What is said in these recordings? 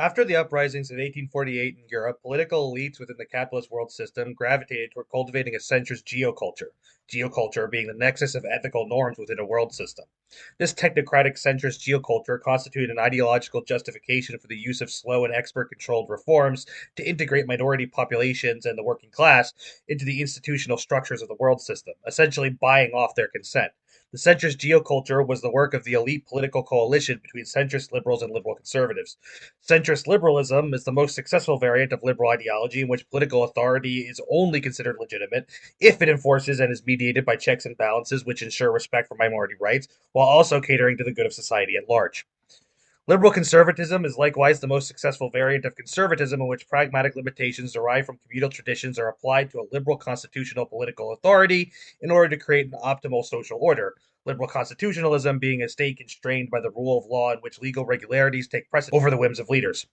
After the uprisings of 1848 in Europe, political elites within the capitalist world system gravitated toward cultivating a centrist geoculture being the nexus of ethical norms within a world system. This technocratic centrist geoculture constituted an ideological justification for the use of slow and expert-controlled reforms to integrate minority populations and the working class into the institutional structures of the world system, essentially buying off their consent. The centrist geoculture was the work of the elite political coalition between centrist liberals and liberal conservatives. Centrist liberalism is the most successful variant of liberal ideology in which political authority is only considered legitimate if it enforces and is mediated by checks and balances which ensure respect for minority rights, while also catering to the good of society at large. Liberal conservatism is likewise the most successful variant of conservatism in which pragmatic limitations derived from communal traditions are applied to a liberal constitutional political authority in order to create an optimal social order. Liberal constitutionalism being a state constrained by the rule of law in which legal regularities take precedence over the whims of leaders.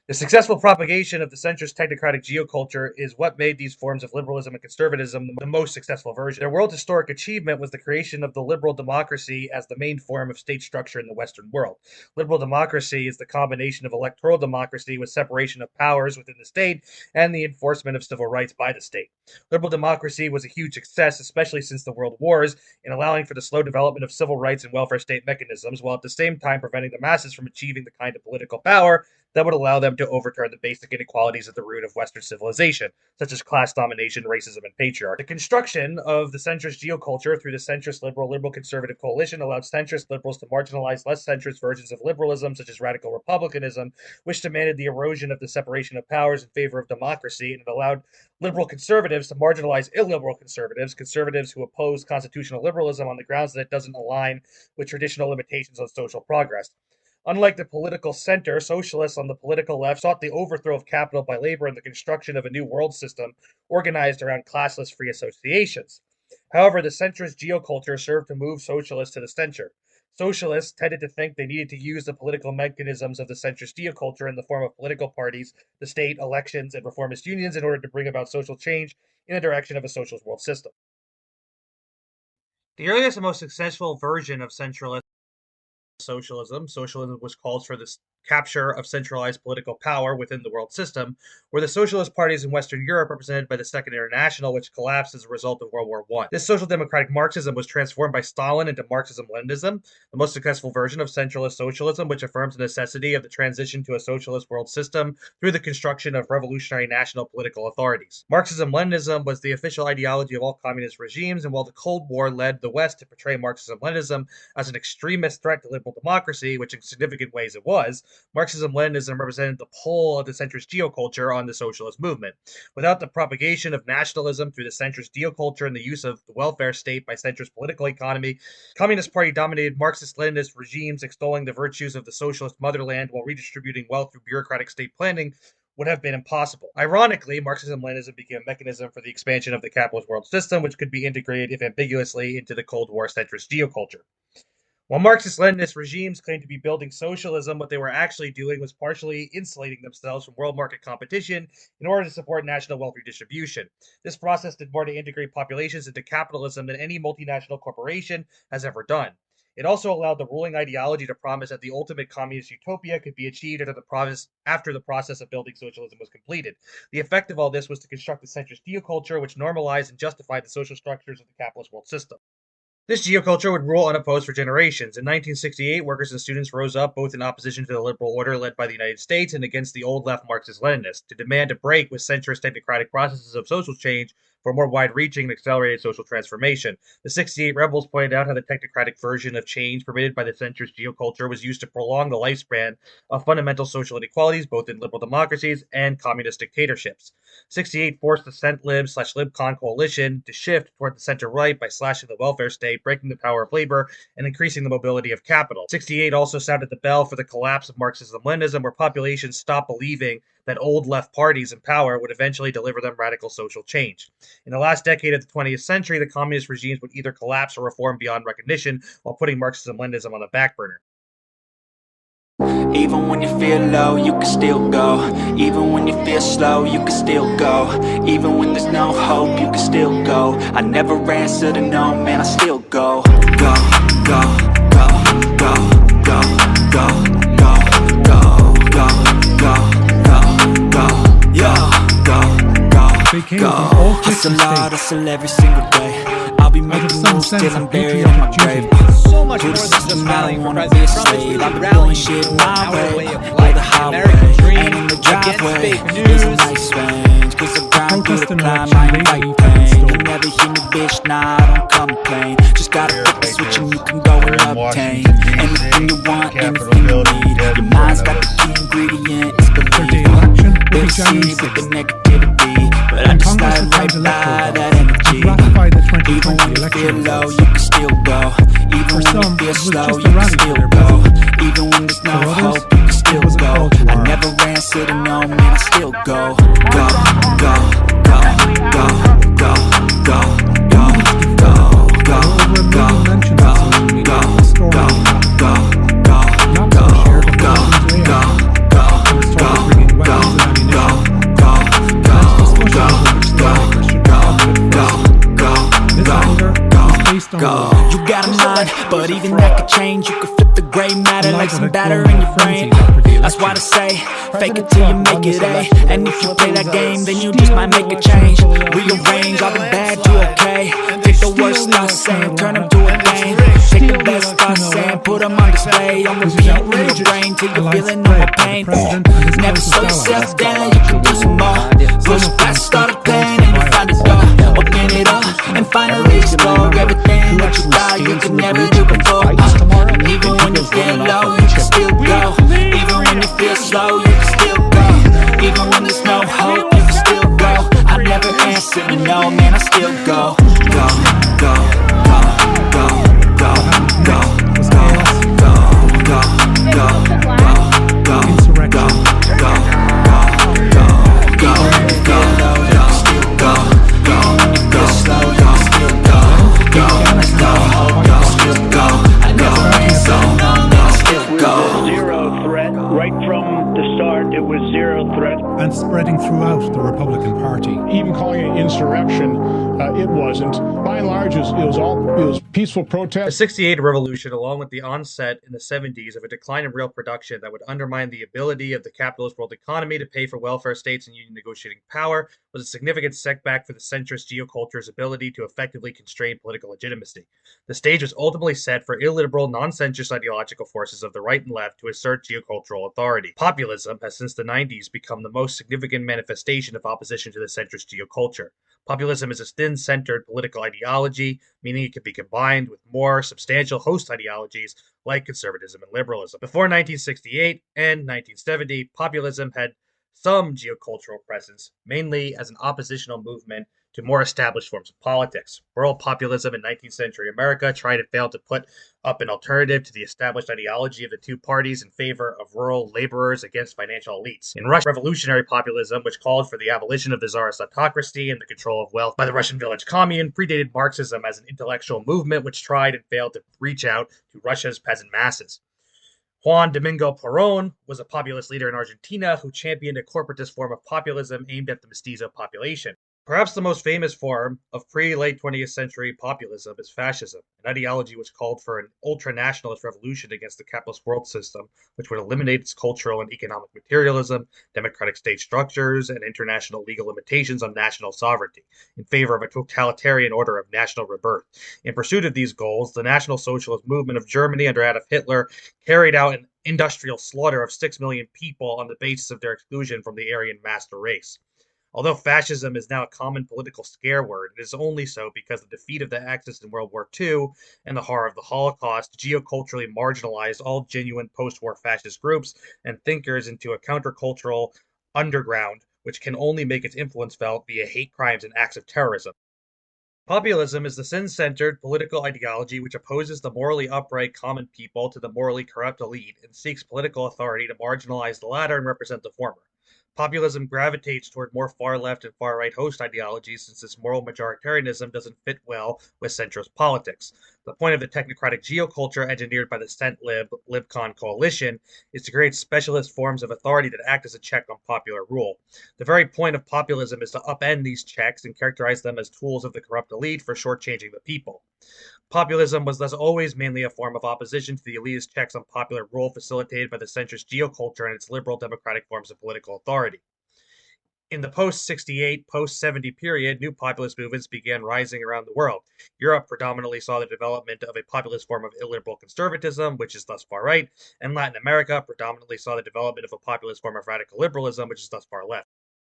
The successful propagation of the centrist technocratic geoculture is what made these forms of liberalism and conservatism the most successful version. Their world historic achievement was the creation of the liberal democracy as the main form of state structure in the Western world. Liberal democracy is the combination of electoral democracy with separation of powers within the state and the enforcement of civil rights by the state. Liberal democracy was a huge success, especially since the World Wars, in allowing for the slow development of civil rights and welfare state mechanisms, while at the same time preventing the masses from achieving the kind of political power that would allow them to overturn the basic inequalities at the root of Western civilization, such as class domination, racism, and patriarchy. The construction of the centrist geoculture through the centrist liberal conservative coalition allowed centrist liberals to marginalize less centrist versions of liberalism, such as radical republicanism, which demanded the erosion of the separation of powers in favor of democracy, and it allowed liberal conservatives to marginalize illiberal conservatives who oppose constitutional liberalism on the grounds that it doesn't align with traditional limitations on social progress. Unlike the political center, socialists on the political left sought the overthrow of capital by labor and the construction of a new world system organized around classless free associations. However, the centrist geoculture served to move socialists to the center. Socialists tended to think they needed to use the political mechanisms of the centrist geoculture in the form of political parties, the state, elections, and reformist unions in order to bring about social change in the direction of a socialist world system. The earliest and most successful version of centralist socialism which calls for the capture of centralized political power within the world system, were the socialist parties in Western Europe represented by the Second International, which collapsed as a result of World War I. This social democratic Marxism was transformed by Stalin into Marxism-Leninism, the most successful version of centralist socialism, which affirms the necessity of the transition to a socialist world system through the construction of revolutionary national political authorities. Marxism-Leninism was the official ideology of all communist regimes, and while the Cold War led the West to portray Marxism-Leninism as an extremist threat to liberal democracy, which in significant ways it was, Marxism-Leninism represented the pull of the centrist geoculture on the socialist movement. Without the propagation of nationalism through the centrist geoculture and the use of the welfare state by centrist political economy, Communist Party-dominated Marxist-Leninist regimes extolling the virtues of the socialist motherland while redistributing wealth through bureaucratic state planning would have been impossible. Ironically, Marxism-Leninism became a mechanism for the expansion of the capitalist world system, which could be integrated, if ambiguously, into the Cold War centrist geoculture. While Marxist-Leninist regimes claimed to be building socialism, what they were actually doing was partially insulating themselves from world market competition in order to support national wealth redistribution. This process did more to integrate populations into capitalism than any multinational corporation has ever done. It also allowed the ruling ideology to promise that the ultimate communist utopia could be achieved after the process of building socialism was completed. The effect of all this was to construct the centrist geoculture, which normalized and justified the social structures of the capitalist world system. This geoculture would rule unopposed for generations. In 1968, workers and students rose up both in opposition to the liberal order led by the United States and against the old left Marxist-Leninists to demand a break with centrist technocratic processes of social change for more wide-reaching and accelerated social transformation. The 68 rebels pointed out how the technocratic version of change permitted by the centrist geoculture was used to prolong the lifespan of fundamental social inequalities both in liberal democracies and communist dictatorships. 68 forced the Cent-Lib/LibCon coalition to shift toward the center-right by slashing the welfare state, breaking the power of labor, and increasing the mobility of capital. 68 also sounded the bell for the collapse of Marxism-Leninism, where populations stopped believing that old left parties in power would eventually deliver them radical social change. In the last decade of the 20th century, the communist regimes would either collapse or reform beyond recognition, while putting Marxism-Leninism on the back burner. Even when you feel low, you can still go. Even when you feel slow, you can still go. Even when there's no hope, you can still go. I never answer to no, man, I still go. Go, go, go, go, go, go, go, go, go, go. Hustle hard, hustle every single day. I'll be making moves till I'm buried on my grave. So much To more the than just system, I rallying don't for wanna be a president slave. Trump. I've It's been rallying doing shit for my our way, way of or life, the the highway. American dream, And in the against driveway, fake there's a news. nice range. Cause I grind through the Protest an climb, election I late ain't fight in pain. Evanston. You'll never hear me, bitch, nah, I don't complain. Just gotta flip the switch and you can go and obtain anything you want, anything you need. Your mind's got the key ingredient, it's Their day belief. election will They'll be see January with the 6th. negativity, but I When just Congress slide right decides by electoral that votes energy. and ratify the Even 2020 when you election feel low, results. you can still go. Even For when some, you feel it was slow, just a you can rally for still their go. president. Even when there's no For others, hope, you can still it was a go. call to I arms. never ran, should've known, man, I still go. Go, go, go, go, go, go, go, go, go, Over a go, million mentions go, on social media go, of the story. go, go, go, Maps were shared of the go, building's go, layout. go, There was go, talk of bringing go, weapons and ammunition. go, Commenced discussions over which lawmakers should be targeted go, first. go, This go, anger go, was based on go. war. You got a mind, but even that could change. You could flip the gray matter like some batter in your brain. That's why they say, fake it till you make it A. And if you play that game, then you just might make a change. Rearrange all the bad to okay. Take the worst thoughts saying, turn them to a game. Take the best thoughts saying, put them on display. On repeat in your brain till you're feeling no more pain. Never slow yourself down, you can do some more. Push past start a pain and you find a door. Open it up and finally explore everything that you thought you could never do before. And even when you feel low, you can still go. Even when you feel slow, you can still go. Even when there's no hope, you can still go. I never answer to no, man, I still go. Go, go, go, go, go, go, go, go, go, go, go, Insurrection. go, go, go, go, when you feel low, you can still go. Even when you feel slow, you can still go. Go, go, hope, you can still go. I never answer to no, man, I still go. Zero threat. Right from the start, it was zero threat. And spreading throughout the Republican Party. Even calling it insurrection, it wasn't. By and large, it was peaceful The protest. 68 revolution, along with the onset in the 70s of a decline in real production that would undermine the ability of the capitalist world economy to pay for welfare states and union negotiating power, was a significant setback for the centrist geoculture's ability to effectively constrain political legitimacy. The stage was ultimately set for illiberal, non-centrist ideological forces of the right and left to assert geocultural authority. Populism has since the 90s become the most significant manifestation of opposition to the centrist geoculture. Populism is a thin-centered political ideology, meaning it can be combined with more substantial host ideologies like conservatism and liberalism. Before 1968 and 1970, populism had some geocultural presence, mainly as an oppositional movement to more established forms of politics. Rural populism in 19th century America tried and failed to put up an alternative to the established ideology of the two parties in favor of rural laborers against financial elites. In Russia, revolutionary populism, which called for the abolition of the Tsarist autocracy and the control of wealth by the Russian village commune, predated Marxism as an intellectual movement which tried and failed to reach out to Russia's peasant masses. Juan Domingo Perón was a populist leader in Argentina who championed a corporatist form of populism aimed at the mestizo population. Perhaps the most famous form of pre-late 20th century populism is fascism, an ideology which called for an ultra-nationalist revolution against the capitalist world system, which would eliminate its cultural and economic materialism, democratic state structures, and international legal limitations on national sovereignty, in favor of a totalitarian order of national rebirth. In pursuit of these goals, the National Socialist movement of Germany under Adolf Hitler carried out an industrial slaughter of 6 million people on the basis of their exclusion from the Aryan master race. Although fascism is now a common political scare word, it is only so because the defeat of the Axis in World War II and the horror of the Holocaust geoculturally marginalized all genuine post-war fascist groups and thinkers into a countercultural underground, which can only make its influence felt via hate crimes and acts of terrorism. Populism is the sin-centered political ideology which opposes the morally upright common people to the morally corrupt elite and seeks political authority to marginalize the latter and represent the former. Populism gravitates toward more far-left and far-right host ideologies since this moral majoritarianism doesn't fit well with centrist politics. The point of the technocratic geoculture engineered by the Cent-Lib-Libcon coalition is to create specialist forms of authority that act as a check on popular rule. The very point of populism is to upend these checks and characterize them as tools of the corrupt elite for shortchanging the people. Populism was thus always mainly a form of opposition to the elitist checks on popular rule facilitated by the centrist geoculture and its liberal democratic forms of political authority. In the post-68, post-70 period, new populist movements began rising around the world. Europe predominantly saw the development of a populist form of illiberal conservatism, which is thus far right, and Latin America predominantly saw the development of a populist form of radical liberalism, which is thus far left.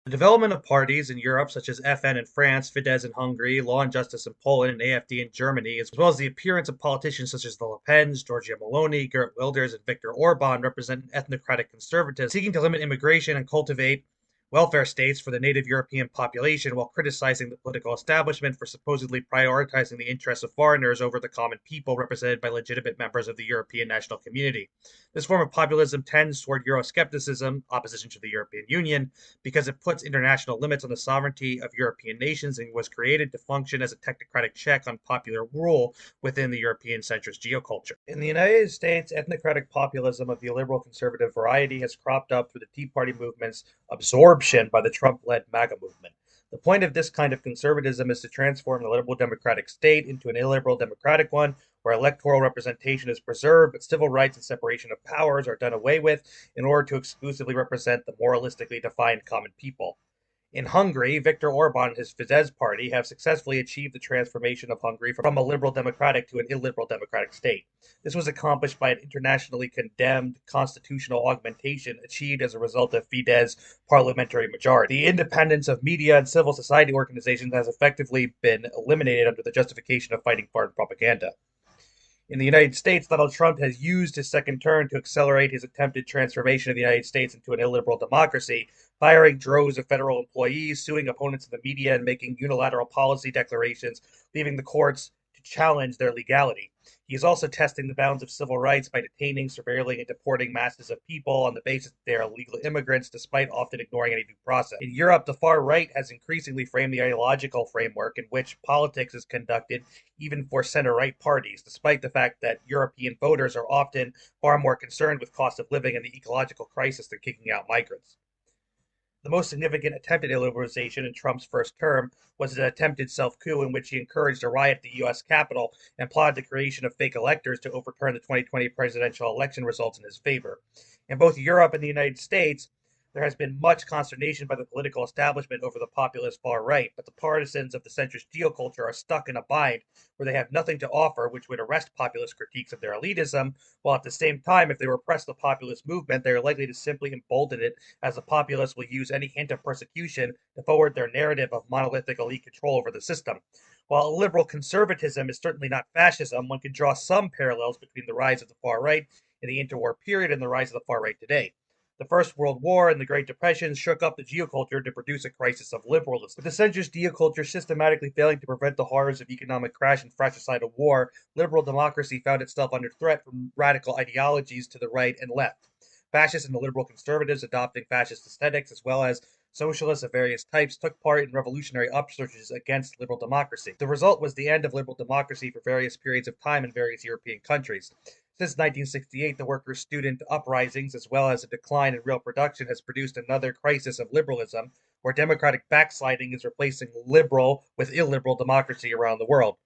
The development of parties in Europe, such as FN in France, Fidesz in Hungary, Law and Justice in Poland, and AfD in Germany, as well as the appearance of politicians such as the Le Pens, Giorgia Meloni, Geert Wilders, and Viktor Orban, represent ethnocratic conservatives seeking to limit immigration and cultivate welfare states for the native European population while criticizing the political establishment for supposedly prioritizing the interests of foreigners over the common people represented by legitimate members of the European national community. This form of populism tends toward Euroscepticism, opposition to the European Union, because it puts international limits on the sovereignty of European nations and was created to function as a technocratic check on popular rule within the European centrist geoculture. In the United States, ethnocratic populism of the illiberal conservative variety has cropped up through the Tea Party movement's absorption by the Trump-led MAGA movement. The point of this kind of conservatism is to transform the liberal democratic state into an illiberal democratic one, where electoral representation is preserved, but civil rights and separation of powers are done away with in order to exclusively represent the moralistically defined common people. In Hungary, Viktor Orban and his Fidesz party have successfully achieved the transformation of Hungary from a liberal democratic to an illiberal democratic state. This was accomplished by an internationally condemned constitutional augmentation achieved as a result of Fidesz parliamentary majority. The independence of media and civil society organizations has effectively been eliminated under the justification of fighting foreign propaganda. In the United States, Donald Trump has used his second term to accelerate his attempted transformation of the United States into an illiberal democracy, firing droves of federal employees, suing opponents of the media, and making unilateral policy declarations, leaving the courts to challenge their legality. He is also testing the bounds of civil rights by detaining, surveilling, and deporting masses of people on the basis that they are illegal immigrants, despite often ignoring any due process. In Europe, the far right has increasingly framed the ideological framework in which politics is conducted, even for center-right parties, despite the fact that European voters are often far more concerned with cost of living and the ecological crisis than kicking out migrants. The most significant attempted illiberalization in Trump's first term was an attempted self-coup in which he encouraged a riot at the U.S. Capitol and plotted the creation of fake electors to overturn the 2020 presidential election results in his favor. In both Europe and the United States, there has been much consternation by the political establishment over the populist far right, but the partisans of the centrist geoculture are stuck in a bind where they have nothing to offer which would arrest populist critiques of their elitism, while at the same time, if they repress the populist movement, they are likely to simply embolden it, as the populists will use any hint of persecution to forward their narrative of monolithic elite control over the system. While liberal conservatism is certainly not fascism, one can draw some parallels between the rise of the far right in the interwar period and the rise of the far right today. The First World War and the Great Depression shook up the geoculture to produce a crisis of liberalism. With the centrist geoculture systematically failing to prevent the horrors of economic crash and fratricidal war, liberal democracy found itself under threat from radical ideologies to the right and left. Fascists and the liberal conservatives adopting fascist aesthetics, as well as socialists of various types, took part in revolutionary upsurges against liberal democracy. The result was the end of liberal democracy for various periods of time in various European countries. Since 1968, the workers' student uprisings, as well as a decline in real production, has produced another crisis of liberalism, where democratic backsliding is replacing liberal with illiberal democracy around the world.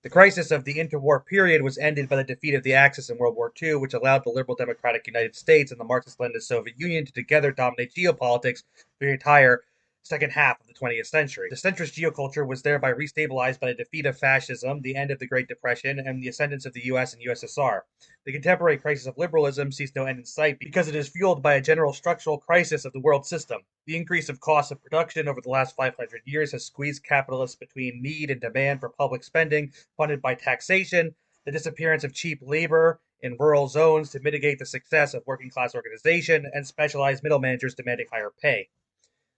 The crisis of the interwar period was ended by the defeat of the Axis in World War II, which allowed the liberal democratic United States and the Marxist-Leninist Soviet Union to together dominate geopolitics for the entire second half of the 20th century. The centrist geoculture was thereby restabilized by the defeat of fascism, the end of the Great Depression, and the ascendance of the US and USSR. The contemporary crisis of liberalism sees no end in sight because it is fueled by a general structural crisis of the world system. The increase of costs of production over the last 500 years has squeezed capitalists between need and demand for public spending funded by taxation, the disappearance of cheap labor in rural zones to mitigate the success of working class organization, and specialized middle managers demanding higher pay.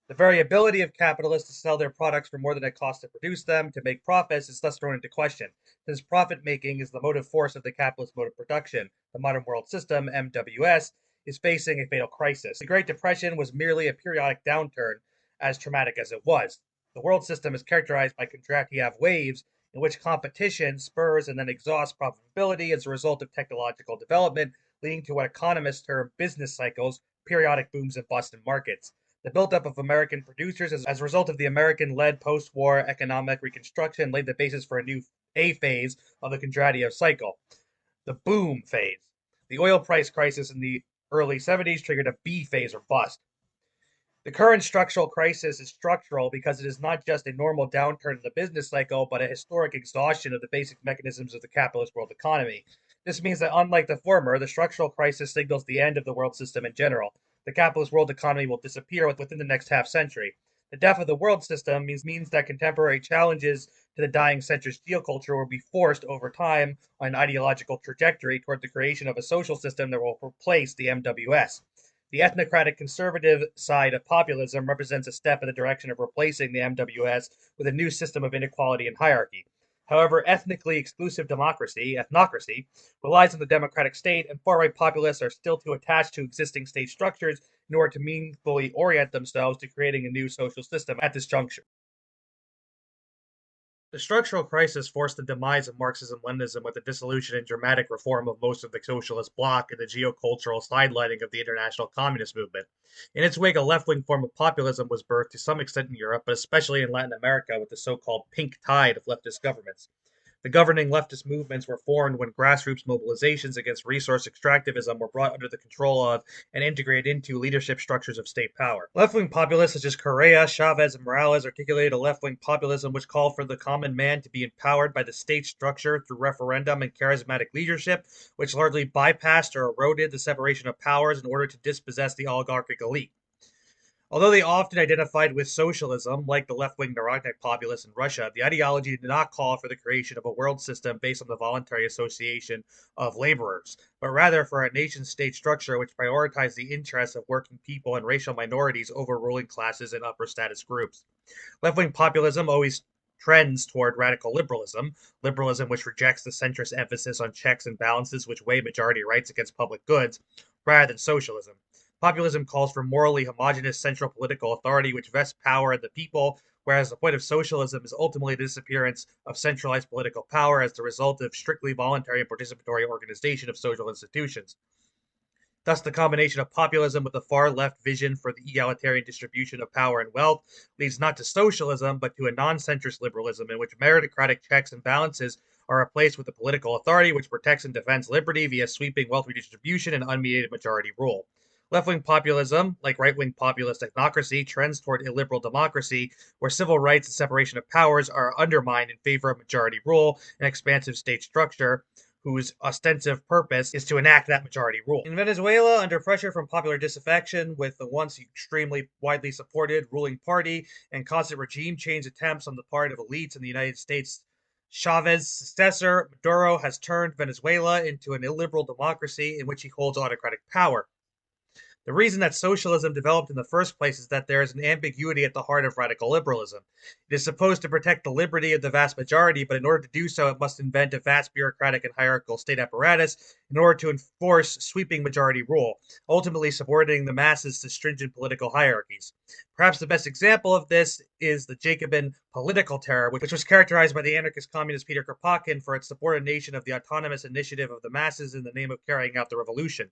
The very ability of capitalists to sell their products for more than it costs to produce them to make profits is thus thrown into question, since profit-making is the motive force of the capitalist mode of production. The modern world system, MWS, is facing a fatal crisis. The Great Depression was merely a periodic downturn, as traumatic as it was. The world system is characterized by contractive waves in which competition spurs and then exhausts profitability as a result of technological development, leading to what economists term business cycles, periodic booms and busts in markets. The buildup of American producers as a result of the American-led post-war economic reconstruction laid the basis for a new A phase of the contractive cycle, the boom phase. The oil price crisis in the early 70s triggered a B phase or bust. The current structural crisis is structural because it is not just a normal downturn in the business cycle, but a historic exhaustion of the basic mechanisms of the capitalist world economy. This means that, unlike the former, the structural crisis signals the end of the world system in general. The capitalist world economy will disappear within the next half century. The death of the world system means that contemporary challenges to the dying centrist geoculture will be forced over time on an ideological trajectory toward the creation of a social system that will replace the MWS. The ethnocratic conservative side of populism represents a step in the direction of replacing the MWS with a new system of inequality and hierarchy. However, ethnically exclusive ethnocracy, relies on the democratic state, and far-right populists are still too attached to existing state structures in order to meaningfully orient themselves to creating a new social system at this juncture. The structural crisis forced the demise of Marxism-Leninism with the dissolution and dramatic reform of most of the socialist bloc and the geocultural sidelining of the international communist movement. In its wake, a left-wing form of populism was birthed to some extent in Europe, but especially in Latin America with the so-called pink tide of leftist governments. The governing leftist movements were formed when grassroots mobilizations against resource extractivism were brought under the control of and integrated into leadership structures of state power. Left-wing populists such as Correa, Chavez, and Morales articulated a left-wing populism which called for the common man to be empowered by the state structure through referendum and charismatic leadership, which largely bypassed or eroded the separation of powers in order to dispossess the oligarchic elite. Although they often identified with socialism, like the left-wing Narodnik populists in Russia, the ideology did not call for the creation of a world system based on the voluntary association of laborers, but rather for a nation-state structure which prioritized the interests of working people and racial minorities over ruling classes and upper status groups. Left-wing populism always trends toward radical liberalism which rejects the centrist emphasis on checks and balances which weigh majority rights against public goods, rather than socialism. Populism calls for morally homogeneous central political authority which vests power in the people, whereas the point of socialism is ultimately the disappearance of centralized political power as the result of strictly voluntary and participatory organization of social institutions. Thus, the combination of populism with the far-left vision for the egalitarian distribution of power and wealth leads not to socialism, but to a non-centrist liberalism in which meritocratic checks and balances are replaced with a political authority which protects and defends liberty via sweeping wealth redistribution and unmediated majority rule. Left-wing populism, like right-wing populist ethnocracy, trends toward illiberal democracy, where civil rights and separation of powers are undermined in favor of majority rule and expansive state structure, whose ostensive purpose is to enact that majority rule. In Venezuela, under pressure from popular disaffection with the once extremely widely supported ruling party and constant regime change attempts on the part of elites in the United States, Chavez's successor, Maduro, has turned Venezuela into an illiberal democracy in which he holds autocratic power. The reason that socialism developed in the first place is that there is an ambiguity at the heart of radical liberalism. It is supposed to protect the liberty of the vast majority, but in order to do so, it must invent a vast bureaucratic and hierarchical state apparatus in order to enforce sweeping majority rule, ultimately subordinating the masses to stringent political hierarchies. Perhaps the best example of this is the Jacobin political terror, which was characterized by the anarchist communist Peter Kropotkin for its subordination of the autonomous initiative of the masses in the name of carrying out the revolution.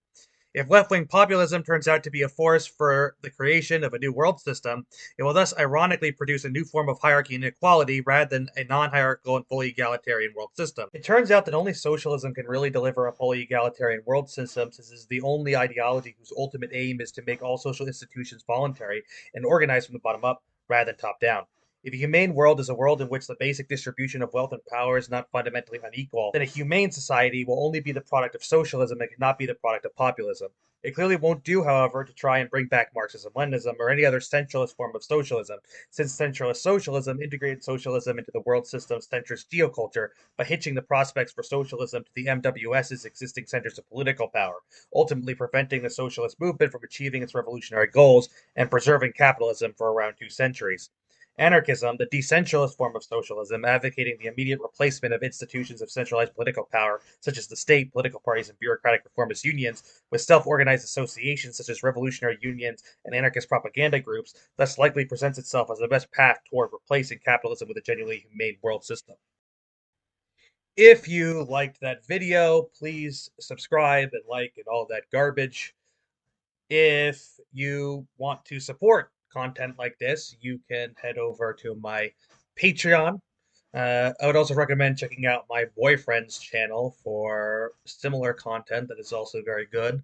If left-wing populism turns out to be a force for the creation of a new world system, it will thus ironically produce a new form of hierarchy and inequality rather than a non-hierarchical and fully egalitarian world system. It turns out that only socialism can really deliver a fully egalitarian world system, since it is the only ideology whose ultimate aim is to make all social institutions voluntary and organized from the bottom up rather than top down. If a humane world is a world in which the basic distribution of wealth and power is not fundamentally unequal, then a humane society will only be the product of socialism and cannot be the product of populism. It clearly won't do, however, to try and bring back Marxism-Leninism or any other centralist form of socialism, since centralist socialism integrated socialism into the world system's centrist geoculture by hitching the prospects for socialism to the MWS's existing centers of political power, ultimately preventing the socialist movement from achieving its revolutionary goals and preserving capitalism for around 2 centuries. Anarchism, the decentralist form of socialism, advocating the immediate replacement of institutions of centralized political power, such as the state, political parties, and bureaucratic reformist unions, with self-organized associations such as revolutionary unions and anarchist propaganda groups, thus likely presents itself as the best path toward replacing capitalism with a genuinely humane world system. If you liked that video, please subscribe and like and all that garbage. If you want to support content like this, you can head over to my Patreon. I would also recommend checking out my boyfriend's channel for similar content that is also very good,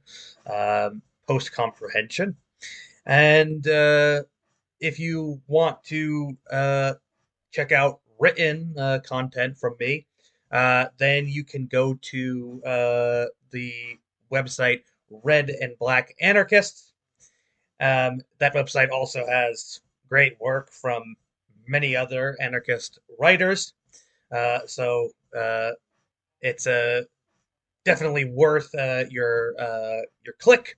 post comprehension. And if you want to check out written content from me, then you can go to the website Red and Black Anarchists. That website also has great work from many other anarchist writers. So it's definitely worth your click.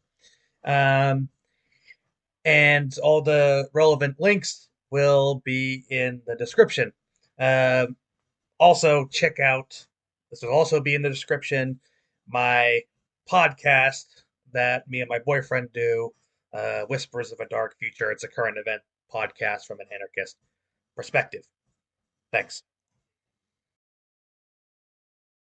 Um, and all the relevant links will be in the description. Um, Also, check out, this will also be in the description, my podcast that me and my boyfriend do, Whispers of a Dark Future. It's a current event podcast from an anarchist perspective. Thanks.